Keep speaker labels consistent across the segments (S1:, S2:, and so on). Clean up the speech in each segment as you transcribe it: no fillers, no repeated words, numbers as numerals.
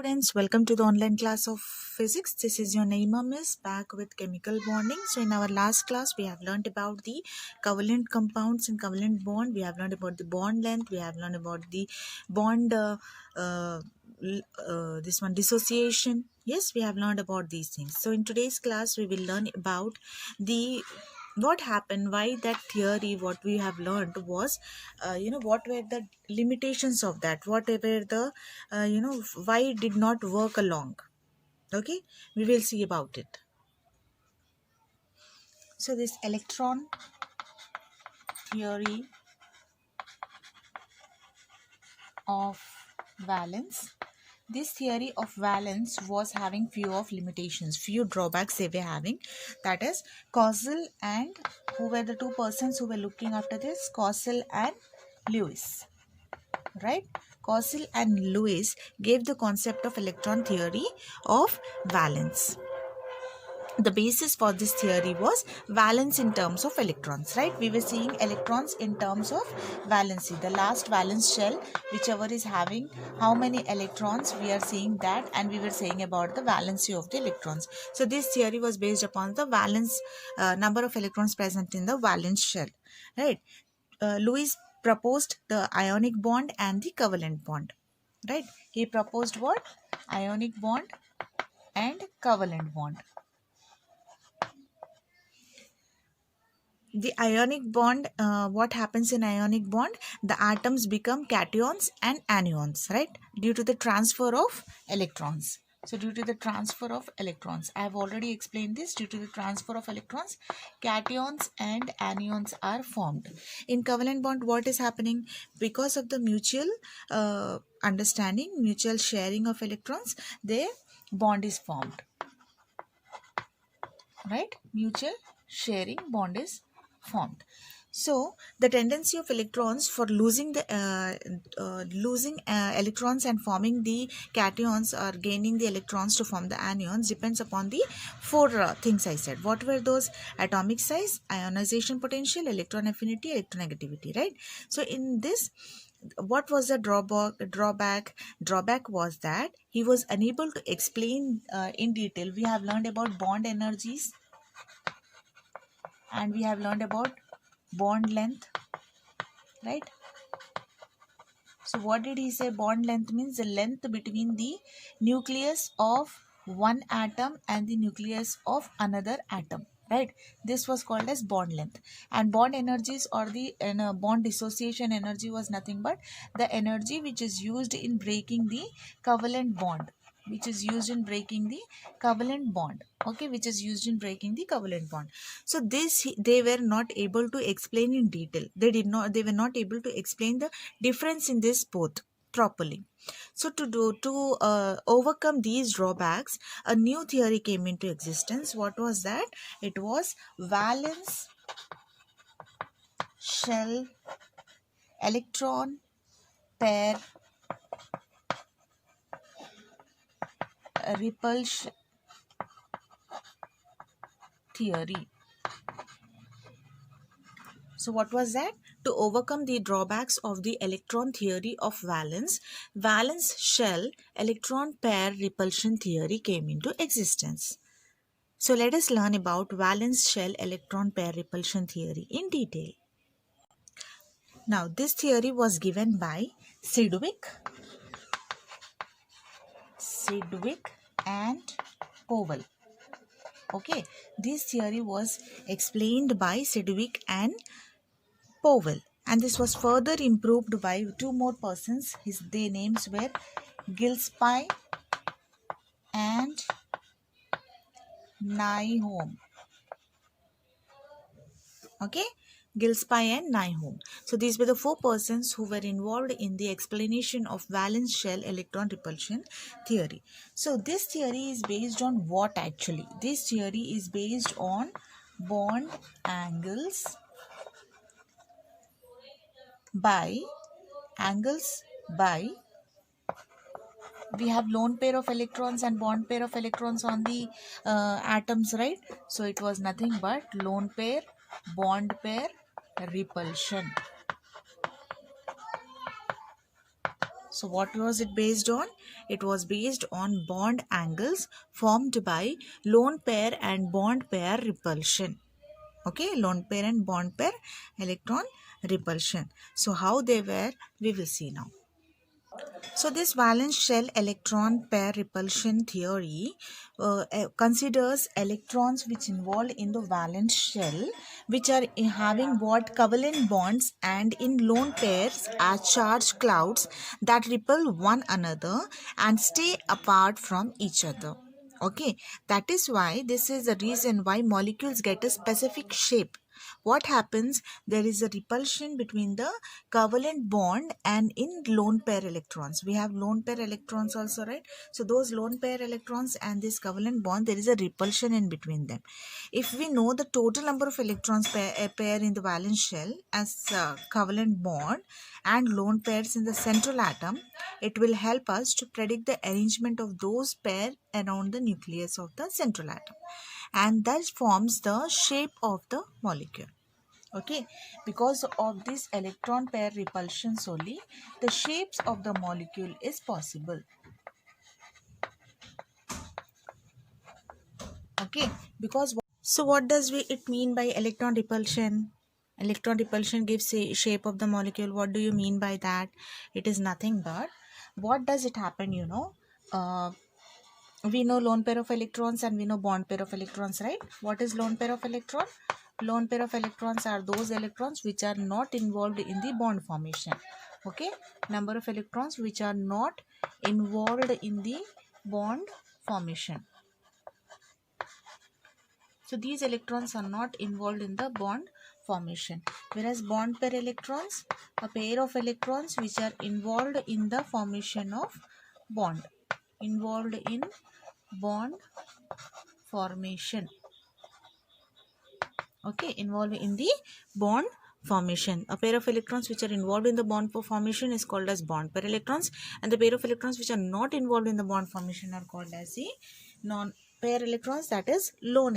S1: students, welcome to the online class of physics. This is your Naima Miss back with chemical bonding. So in our last class we have learned about the covalent compounds and covalent bond. We have learned about the bond length. We have learned about the bond this one dissociation. Yes, we have learned about these things. So in today's class we will learn about the what happened, why that theory what we have learned was what were the limitations of that, what were the why it did not work along. Okay, we will see about it. So this electron theory of valence, this theory of valence was having few of limitations, few drawbacks they were having. That is, Causal and who were the two persons who were looking after this? Causal and Lewis, right? Causal and Lewis gave the concept of electron theory of valence. The basis for this theory was valence in terms of electrons, right? We were seeing electrons in terms of valency. The last valence shell, whichever is having how many electrons, we are seeing that, and we were saying about the valency of the electrons. So this theory was based upon the valence number of electrons present in the valence shell, right? Lewis proposed the ionic bond and the covalent bond, right? He proposed what? Ionic bond and covalent bond. The ionic bond, what happens in ionic bond? The atoms become cations and anions, right? Due to the transfer of electrons. So due to the transfer of electrons, I have already explained this. Due to the transfer of electrons, cations and anions are formed. In covalent bond, what is happening? Because of the mutual understanding, mutual sharing of electrons, their bond is formed, right? Mutual sharing bond is formed. So the tendency of electrons for losing the electrons and forming the cations or gaining the electrons to form the anions depends upon the four things I said. What were those? Atomic size, ionization potential, electron affinity, electronegativity, right? So in this, what was the drawback was that he was unable to explain in detail. We have learned about bond energies and we have learned about bond length, right? So what did he say? Bond length means the length between the nucleus of one atom and the nucleus of another atom, right? This was called as bond length. And bond energies or the bond dissociation energy was nothing but the energy which is used in breaking the covalent bond, which is used in breaking the covalent bond, okay, which is used in breaking the covalent bond. So this they were not able to explain in detail. They were not able to explain the difference in this both properly. So to overcome these drawbacks, a new theory came into existence. What was that? It was valence shell electron pair repulsion theory. So what was that? To overcome the drawbacks of the electron theory of valence, valence shell electron pair repulsion theory came into existence. So let us learn about valence shell electron pair repulsion theory in detail. Now this theory was given by Sidgwick and Powell. Okay, this theory was explained by Sidgwick and Powell, and this was further improved by two more persons. Their names were Gillespie and Nyholm. Okay, Gillespie and Nyholm. So these were the four persons who were involved in the explanation of valence shell electron repulsion theory. So this theory is based on what actually? This theory is based on bond angles by we have lone pair of electrons and bond pair of electrons on the atoms, right? So it was nothing but lone pair, bond pair, repulsion. So what was it based on? It was based on bond angles formed by lone pair and bond pair repulsion. Okay, lone pair and bond pair electron repulsion. So how they were, we will see now. So this valence shell electron pair repulsion theory considers electrons which involved in the valence shell, which are having what covalent bonds and in lone pairs as charged clouds that repel one another and stay apart from each other. Okay, that is why this is the reason why molecules get a specific shape. What happens? There is a repulsion between the covalent bond and in lone pair electrons. We have lone pair electrons also, right? So those lone pair electrons and this covalent bond, there is a repulsion in between them. If we know the total number of electrons pair in the valence shell as covalent bond and lone pairs in the central atom, it will help us to predict the arrangement of those pair around the nucleus of the central atom, and that forms the shape of the molecule. Okay, because of this electron pair repulsion solely, the shapes of the molecule is possible. Okay, because so what does it mean by electron repulsion? Electron repulsion gives a shape of the molecule. What do you mean by that? It is nothing but what does it happen, uh, we know lone pair of electrons and we know bond pair of electrons, right? What is lone pair of electron? Lone pair of electrons are those electrons which are not involved in the bond formation. Okay, number of electrons which are not involved in the bond formation. So these electrons are not involved in the bond formation, whereas bond pair electrons, a pair of electrons which are involved in the formation of bond, involved in bond formation. Okay, involved in the bond formation. A pair of electrons which are involved in the bond formation is called as bond pair electrons, and the pair of electrons which are not involved in the bond formation are called as the non pair electrons, that is lone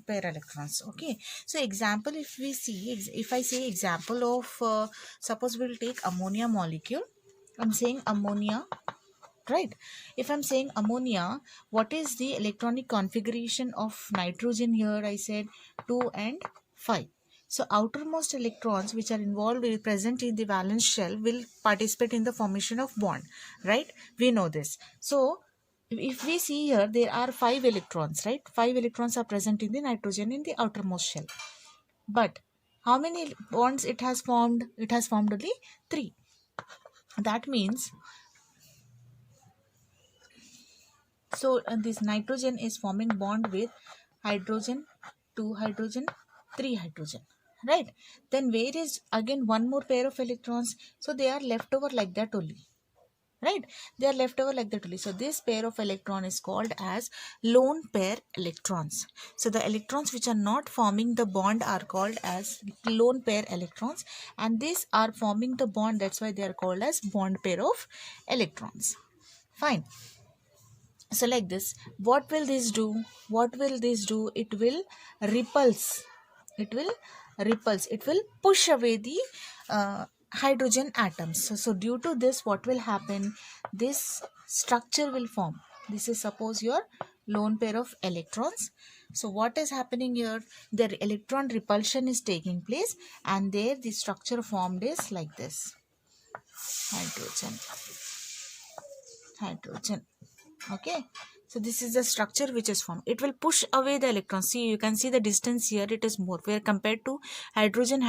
S1: pair electrons. Okay, so example, if we see, if I say example of suppose we'll take ammonia molecule. I'm saying ammonia, right? If I'm saying ammonia, what is the electronic configuration of nitrogen here? I said 2 and 5. So outermost electrons which are involved, will present in the valence shell, will participate in the formation of bond, right? We know this. So if we see here, there are 5 electrons, right? 5 electrons are present in the nitrogen in the outermost shell. But how many bonds it has formed? It has formed only 3. That means, so this nitrogen is forming bond with hydrogen, 2 hydrogen, 3 hydrogen, right? Then where is again one more pair of electrons? So they are left over like that only, right? They are left over like that only. So this pair of electron is called as lone pair electrons. So the electrons which are not forming the bond are called as lone pair electrons, and these are forming the bond. That's why they are called as bond pair of electrons. Fine. So like this, what will this do? What will this do? It will repulse. It will repulse. It will push away the hydrogen atoms. So due to this, what will happen? This structure will form. This is suppose your lone pair of electrons. So what is happening here? The electron repulsion is taking place, and there the structure formed is like this: hydrogen, hydrogen. Okay, so this is the structure which is formed. It will push away the electrons. See, you can see the distance here, it is more, where compared to hydrogen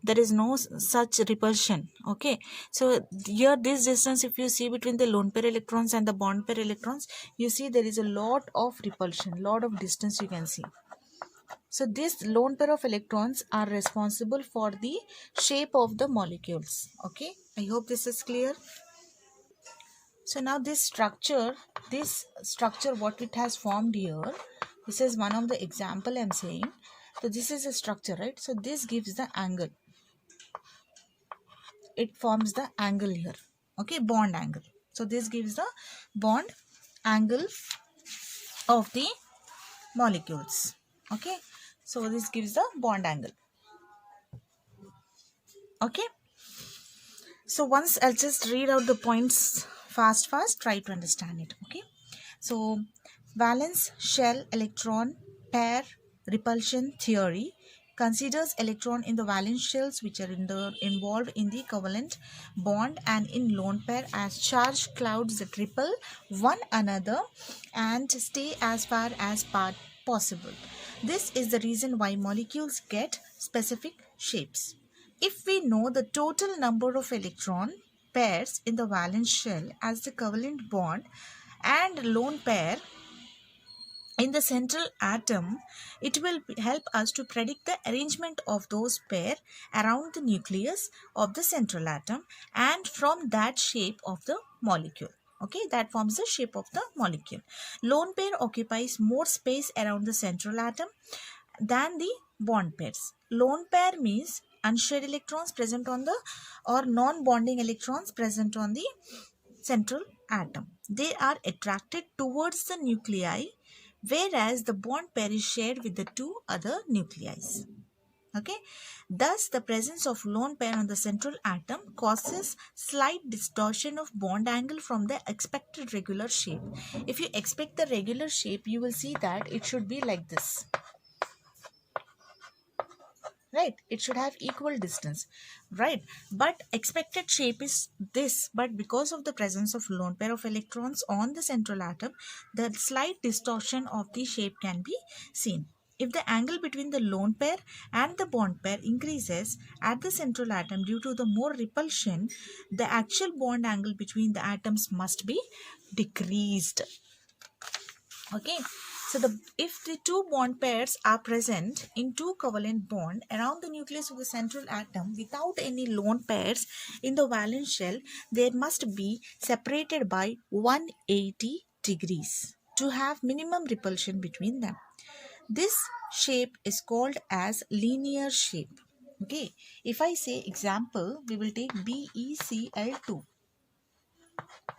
S1: there is no such repulsion. Okay, so here this distance, if you see between the lone pair electrons and the bond pair electrons, you see there is a lot of repulsion, lot of distance you can see. So this lone pair of electrons are responsible for the shape of the molecules. Okay, I hope this is clear. So now this structure, what it has formed here, this is one of the example I'm saying. So this is a structure, right? So this gives the angle. It forms the angle here. Okay, bond angle. So this gives the bond angle of the molecules. Okay, so this gives the bond angle. Okay. So once I'll just read out the points fast, try to understand it. Okay. So valence shell electron pair repulsion theory considers electron in the valence shells which are involved in the covalent bond and in lone pair as charged clouds that repel one another and stay as far as possible. This is the reason why molecules get specific shapes. If we know the total number of electron pairs in the valence shell as the covalent bond and lone pair in the central atom, it will help us to predict the arrangement of those pair around the nucleus of the central atom and from that shape of the molecule. Okay, that forms the shape of the molecule. Lone pair occupies more space around the central atom than the bond pairs. Lone pair means unshared electrons present on the or non-bonding electrons present on the central atom. They are attracted towards the nuclei, whereas the bond pair is shared with the two other nuclei. Okay, thus the presence of lone pair on the central atom causes slight distortion of bond angle from the expected regular shape. If you expect the regular shape, you will see that it should be like this, right? It should have equal distance, right? But expected shape is this, but because of the presence of lone pair of electrons on the central atom, the slight distortion of the shape can be seen. If the angle between the lone pair and the bond pair increases at the central atom due to the more repulsion, the actual bond angle between the atoms must be decreased. Okay, so if the two bond pairs are present in two covalent bond around the nucleus of the central atom without any lone pairs in the valence shell, they must be separated by 180 degrees to have minimum repulsion between them. This shape is called as linear shape. Okay, if I say example, we will take BeCl2.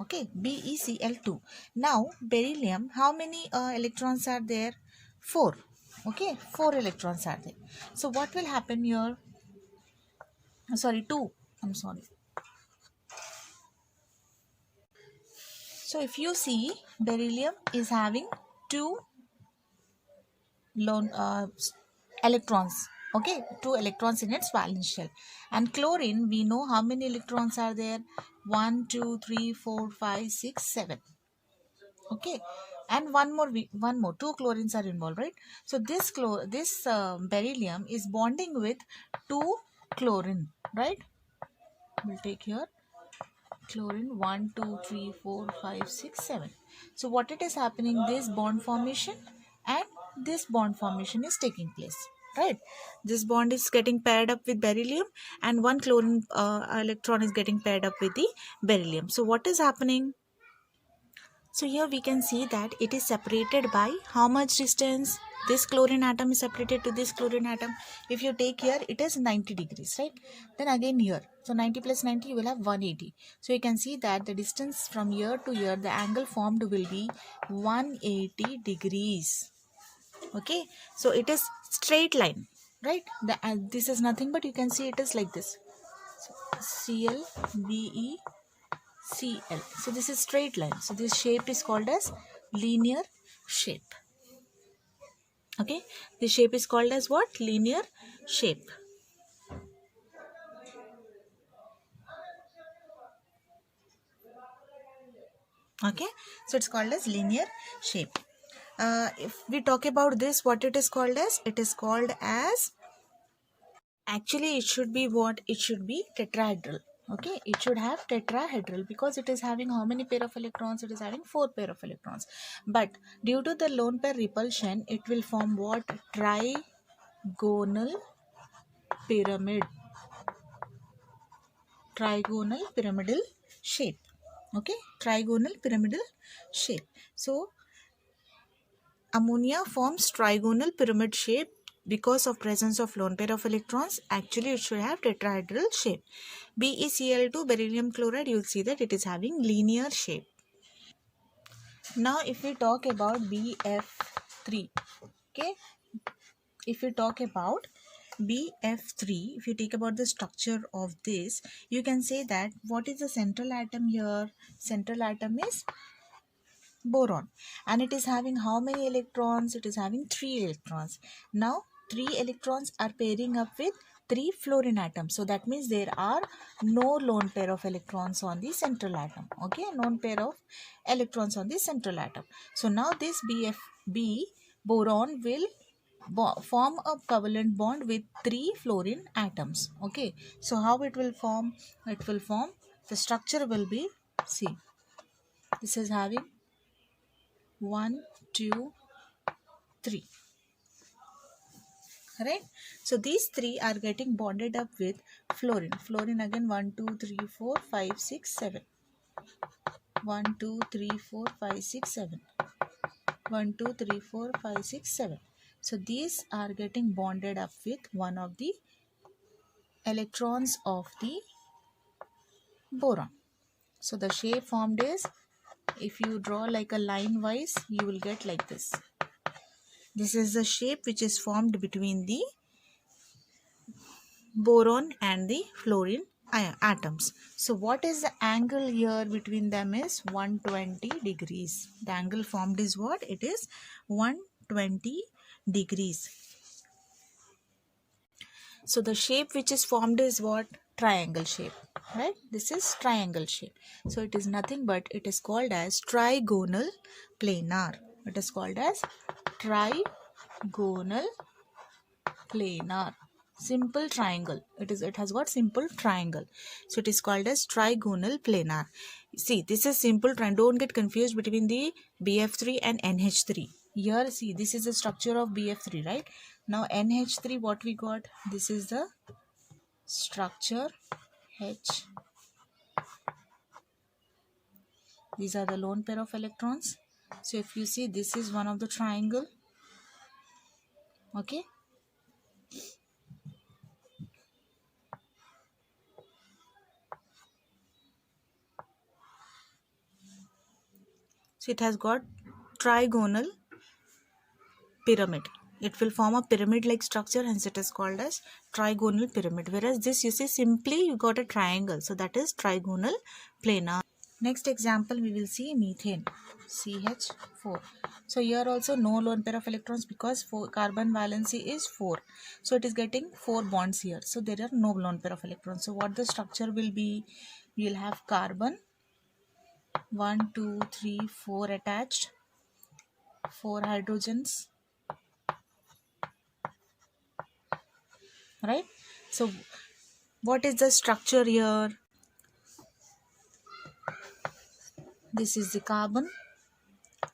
S1: Okay, BeCl2. Now, beryllium, how many electrons are there? 4. Okay, 4 electrons are there. So, what will happen here? Sorry, 2. I'm sorry. So, if you see, beryllium is having 2 lone electrons. Okay, 2 electrons in its valence shell. And chlorine, we know how many electrons are there? 1, 2, 3, 4, 5, 6, 7. Okay, and one more, two chlorines are involved, right? So this beryllium is bonding with two chlorine, right? We'll take here chlorine 1 2 3 4 5 6 7. So what it is happening, this bond formation and this bond formation is taking place, right? This bond is getting paired up with beryllium and one chlorine electron is getting paired up with the beryllium. So what is happening? So here we can see that it is separated by how much distance? This chlorine atom is separated to this chlorine atom. If you take here, it is 90 degrees, right? Then again here. So 90 plus 90, you will have 180. So you can see that the distance from here to here, the angle formed will be 180 degrees. Okay. So it is straight line, right? This is nothing but you can see it is like this. So ClBe CL. So this is straight line. So this shape is called as linear shape. Okay. This shape is called as what? Linear shape. Okay. So it's called as linear shape. If we talk about this, what it is called as? It is called as, actually it should be what? It should be tetrahedral. Okay, it should have tetrahedral because it is having how many pair of electrons? It is having 4 pair of electrons. But due to the lone pair repulsion, it will form what? Trigonal pyramid. Trigonal pyramidal shape. Okay, trigonal pyramidal shape. So ammonia forms trigonal pyramid shape because of presence of lone pair of electrons. Actually it should have tetrahedral shape. BeCl2 beryllium chloride, you will see that it is having linear shape. Now if we talk about BF3, okay, if we talk about BF3, if you take about the structure of this, you can say that what is the central atom here? Central atom is boron, and it is having how many electrons? It is having 3 electrons. Now 3 electrons are pairing up with 3 fluorine atoms, so that means there are no lone pair of electrons on the central atom. Okay, lone pair of electrons on the central atom. So now this BFB boron will form a covalent bond with 3 fluorine atoms. Okay, so how it will form? It will form, the structure will be, see, this is having 1, 2, 3, right? So these 3 are getting bonded up with fluorine again, 1, 2, 3, 4, 5, 6, 7, 1, 2, 3, 4, 5, 6, 7, 1, 2, 3, 4, 5, 6, 7. So these are getting bonded up with one of the electrons of the boron. So the shape formed is, if you draw like a line wise, you will get like this. This is the shape which is formed between the boron and the fluorine atoms. So what is the angle here between them is 120 degrees. The angle formed is what? It is 120 degrees. So the shape which is formed is what? Triangle shape, right? This is triangle shape. So it is nothing but it is called as trigonal planar. It is called as trigonal planar. Simple triangle. It has got simple triangle. So it is called as trigonal planar. See, this is simple triangle. Don't get confused between the BF3 and NH3. Here, see, this is the structure of BF3, right? Now NH3, what we got? This is the structure H. These are the lone pair of electrons. So if you see, this is one of the triangle. Okay. So it has got trigonal pyramid. It will form a pyramid like structure, hence it is called as trigonal pyramid. Whereas this, you see, simply you got a triangle. So that is trigonal planar. Next example we will see methane, CH4. So here also no lone pair of electrons because carbon valency is 4. So it is getting 4 bonds here. So there are no lone pair of electrons. So what the structure will be? We will have carbon 1, 2, 3, 4 attached, 4 hydrogens, right? So what is the structure here? This is the carbon,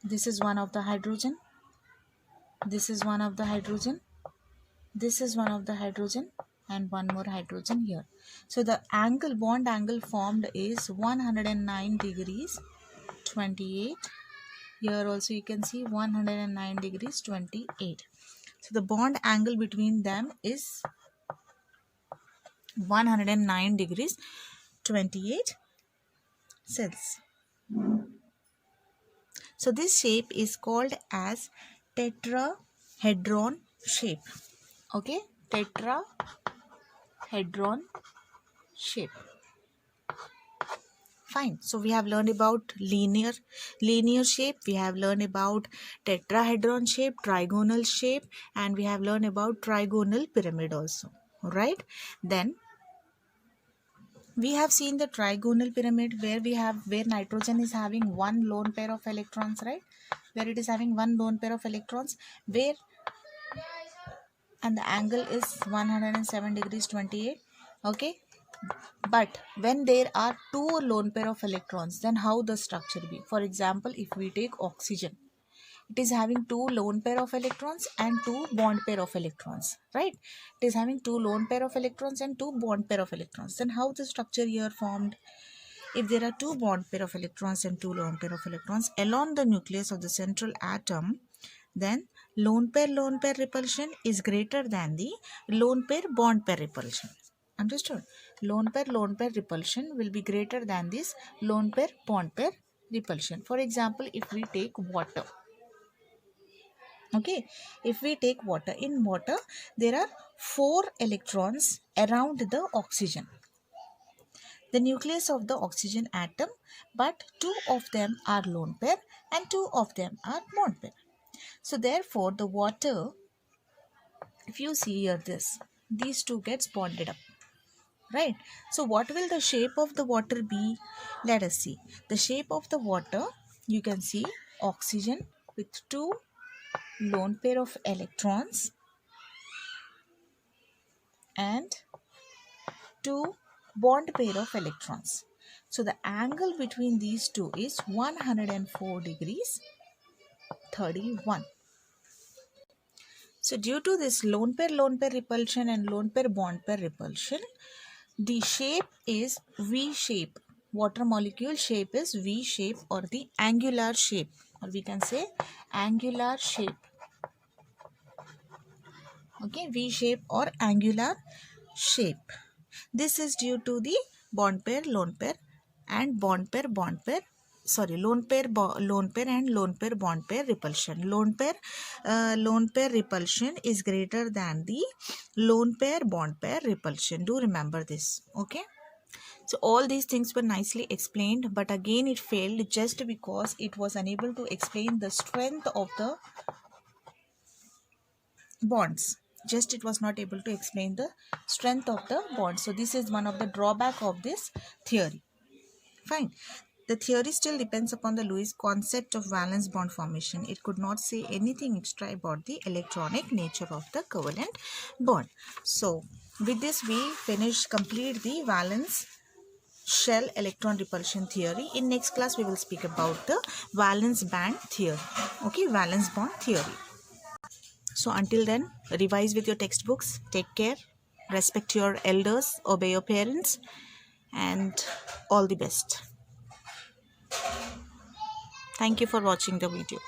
S1: this is one of the hydrogen, this is one of the hydrogen, this is one of the hydrogen, and one more hydrogen here. So the angle, bond angle formed is 109 degrees 28. Here also you can see 109 degrees 28. So the bond angle between them is 109 degrees 28 cells. So this shape is called as tetrahedron shape. Okay, tetrahedron shape. Fine. So we have learned about linear shape. We have learned about tetrahedron shape, trigonal shape, and we have learned about trigonal pyramid also. Right? Then we have seen the trigonal pyramid where nitrogen is having one lone pair of electrons, right? Where it is having one lone pair of electrons, where and the angle is 107 degrees 28. Okay, but when there are two lone pair of electrons, then how the structure be? For example, if we take oxygen, it is having two lone pair of electrons and two bond pair of electrons, right? It is having two lone pair of electrons and two bond pair of electrons. Then how the structure here formed? If there are two bond pair of electrons and two lone pair of electrons along the nucleus of the central atom, then lone pair repulsion is greater than the lone pair bond pair repulsion. Understood? Lone pair repulsion will be greater than this lone pair bond pair repulsion. For example, if we take water, Okay, if we take water, in water there are 4 electrons around the oxygen, the nucleus of the oxygen atom, but 2 of them are lone pair and 2 of them are bond pair. So therefore the water, if you see here, this, these two gets bonded up, right? So what will the shape of the water be? Let us see. The shape of the water, you can see oxygen with 2 lone pair of electrons and 2 bond pair of electrons. So the angle between these two is 104 degrees 31. So due to this lone pair repulsion and lone pair bond pair repulsion, the shape is V shape. Water molecule shape is V shape, or the angular shape, or we can say angular shape. Okay, V shape or angular shape. This is due to the bond pair, lone pair, and bond pair, lone pair, lone pair and lone pair bond pair repulsion. Lone pair repulsion is greater than the lone pair bond pair repulsion. Do remember this. Okay. So all these things were nicely explained, but again it failed just because it was unable to explain the strength of the bonds. Just it was not able to explain the strength of the bonds. So this is one of the drawback of this theory. Fine. The theory still depends upon the Lewis concept of valence bond formation. It could not say anything extra about the electronic nature of the covalent bond. So with this we complete the valence shell electron repulsion theory. In next class we will speak about the valence band theory. Okay, valence bond theory. So until then, revise with your textbooks, take care, respect your elders, obey your parents, and all the best. Thank you for watching the video.